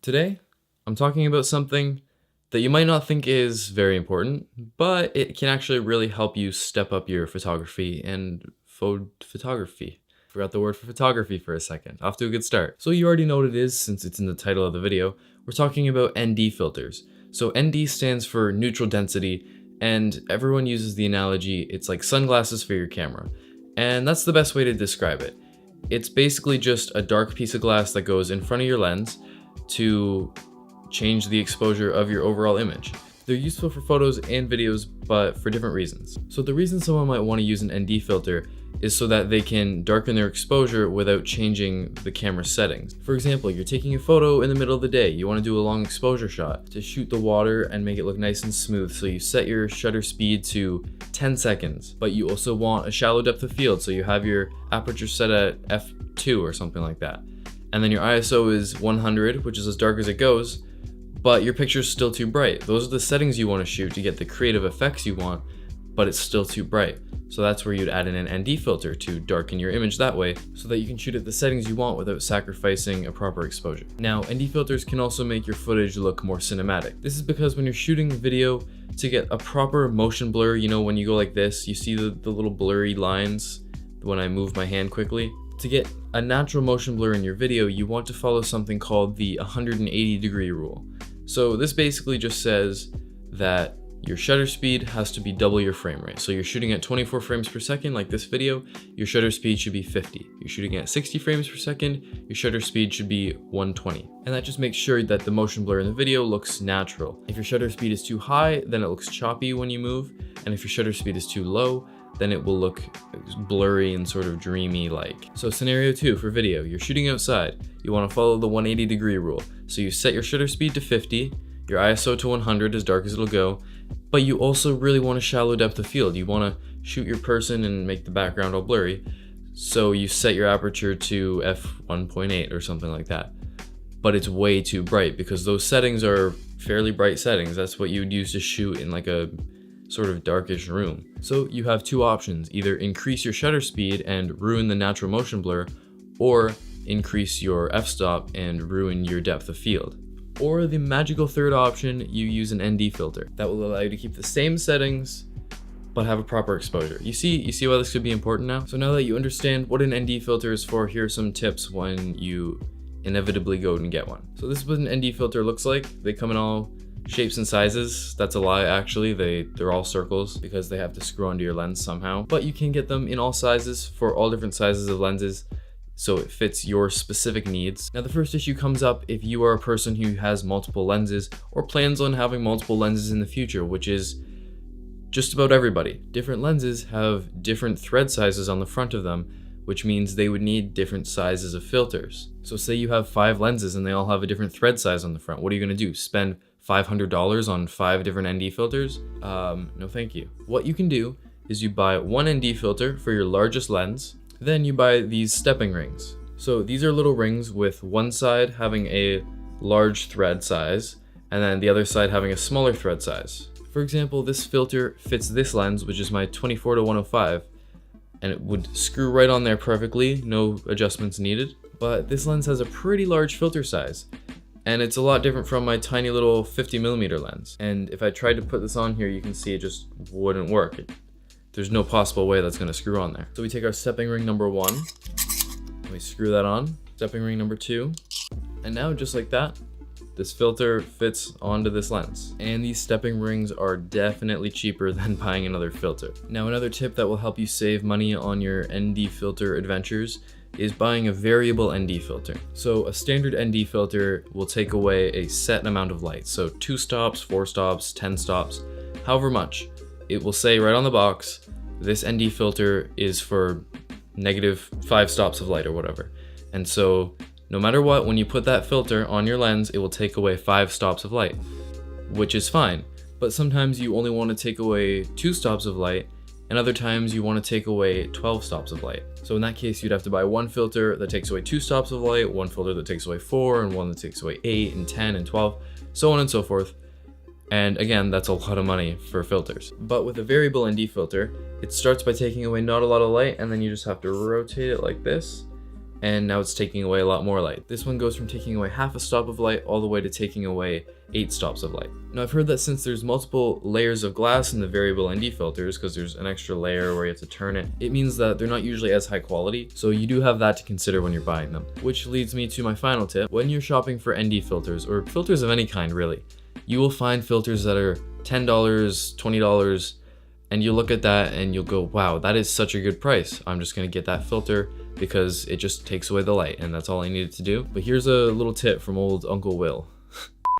Today, I'm talking about something that you might not think is very important, but it can actually really help you step up your photography and photography. Forgot the word for photography for a second. Off to a good start. So you already know what it is since it's in the title of the video. We're talking about ND filters. So ND stands for neutral density, and everyone uses the analogy it's like sunglasses for your camera. And that's the best way to describe it. It's basically just a dark piece of glass that goes in front of your lens to change the exposure of your overall image. They're useful for photos and videos, but for different reasons. So the reason someone might want to use an ND filter is so that they can darken their exposure without changing the camera settings. For example, you're taking a photo in the middle of the day. You want to do a long exposure shot to shoot the water and make it look nice and smooth. So you set your shutter speed to 10 seconds, but you also want a shallow depth of field. So you have your aperture set at f2 or something like that. And then your ISO is 100, which is as dark as it goes, but your picture's still too bright. Those are the settings you want to shoot to get the creative effects you want, but it's still too bright. So that's where you'd add in an ND filter to darken your image that way so that you can shoot at the settings you want without sacrificing a proper exposure. Now, ND filters can also make your footage look more cinematic. This is because when you're shooting video, to get a proper motion blur, you know, when you go like this, you see the little blurry lines when I move my hand quickly. To get a natural motion blur in your video, you want to follow something called the 180-degree rule. So this basically just says that your shutter speed has to be double your frame rate. So you're shooting at 24 frames per second like this video, your shutter speed should be 50. You're shooting at 60 frames per second, your shutter speed should be 120. And that just makes sure that the motion blur in the video looks natural. If your shutter speed is too high, then it looks choppy when you move. And if your shutter speed is too low, then it will look blurry and sort of dreamy like. So scenario 2 for video, you're shooting outside. You want to follow the 180-degree rule. So you set your shutter speed to 50, your ISO to 100, as dark as it'll go, but you also really want a shallow depth of field. You want to shoot your person and make the background all blurry. So you set your aperture to f1.8 or something like that. But it's way too bright because those settings are fairly bright settings. That's what you would use to shoot in like a sort of darkish room. So you have two options: either increase your shutter speed and ruin the natural motion blur, or increase your f-stop and ruin your depth of field. Or the magical third option, you use an ND filter that will allow you to keep the same settings but have a proper exposure. You see why this could be important now? So now that you understand what an ND filter is for, here are some tips when you inevitably go and get one. So this is what an ND filter looks like. They come in all shapes and sizes. That's a lie, actually. They're all circles because they have to screw onto your lens somehow. But you can get them in all sizes for all different sizes of lenses, so it fits your specific needs. Now the first issue comes up if you are a person who has multiple lenses or plans on having multiple lenses in the future, which is just about everybody. Different lenses have different thread sizes on the front of them, which means they would need different sizes of filters. So say you have 5 lenses and they all have a different thread size on the front. What are you gonna do? Spend $500 on 5 different ND filters? No thank you. What you can do is you buy one ND filter for your largest lens, then you buy these stepping rings. So these are little rings with one side having a large thread size and then the other side having a smaller thread size. For example, this filter fits this lens, which is my 24-105, and it would screw right on there perfectly, no adjustments needed. But this lens has a pretty large filter size, and it's a lot different from my tiny little 50mm lens. And if I tried to put this on here, you can see it just wouldn't work. There's no possible way that's gonna screw on there. So we take our stepping ring number 1, and we screw that on. Stepping ring number 2, and now just like that, this filter fits onto this lens. And these stepping rings are definitely cheaper than buying another filter. Now another tip that will help you save money on your ND filter adventures is buying a variable ND filter. So a standard ND filter will take away a set amount of light. So 2 stops, 4 stops, 10 stops, however much. It will say right on the box, this ND filter is for -5 stops of light or whatever. And so no matter what, when you put that filter on your lens, it will take away 5 stops of light, which is fine. But sometimes you only want to take away 2 stops of light, and other times you want to take away 12 stops of light. So in that case, you'd have to buy one filter that takes away 2 stops of light, one filter that takes away 4, and one that takes away 8 and 10 and 12, so on and so forth. And again, that's a lot of money for filters. But with a variable ND filter, it starts by taking away not a lot of light, and then you just have to rotate it like this, and now it's taking away a lot more light. This one goes from taking away half a stop of light all the way to taking away 8 stops of light. Now I've heard that since there's multiple layers of glass in the variable ND filters, because there's an extra layer where you have to turn it, it means that they're not usually as high quality, so you do have that to consider when you're buying them. Which leads me to my final tip. When you're shopping for ND filters, or filters of any kind really, you will find filters that are $10, $20, and you look at that and you'll go, wow, that is such a good price. I'm just gonna get that filter because it just takes away the light, and that's all I needed to do. But here's a little tip from old Uncle Will.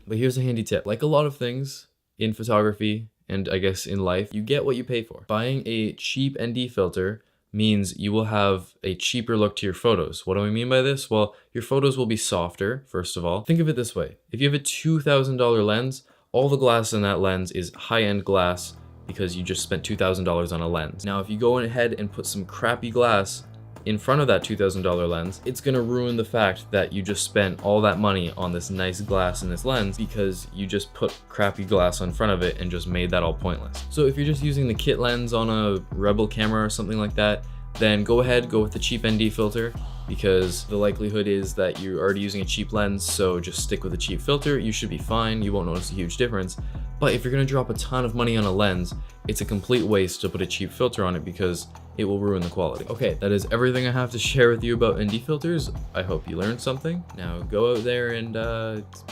But here's a handy tip. Like a lot of things in photography, and I guess in life, you get what you pay for. Buying a cheap ND filter means you will have a cheaper look to your photos. What do I mean by this? Well, your photos will be softer, first of all. Think of it this way. If you have a $2,000 lens, all the glass in that lens is high-end glass because you just spent $2,000 on a lens. Now, if you go ahead and put some crappy glass in front of that $2,000 lens, it's gonna ruin the fact that you just spent all that money on this nice glass in this lens because you just put crappy glass in front of it and just made that all pointless. So if you're just using the kit lens on a Rebel camera or something like that, then go ahead, go with the cheap ND filter, because the likelihood is that you're already using a cheap lens, so just stick with a cheap filter. You should be fine, you won't notice a huge difference. But if you're gonna drop a ton of money on a lens, it's a complete waste to put a cheap filter on it because it will ruin the quality. Okay, that is everything I have to share with you about ND filters. I hope you learned something. Now go out there and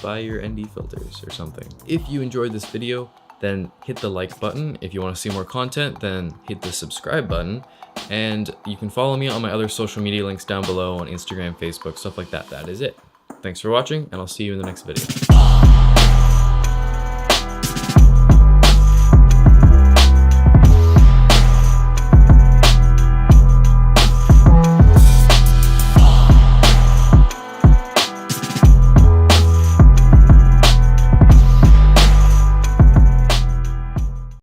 buy your ND filters or something. If you enjoyed this video, then hit the like button. If you want to see more content, then hit the subscribe button. And you can follow me on my other social media links down below on Instagram, Facebook, stuff like that. That is it. Thanks for watching, and I'll see you in the next video.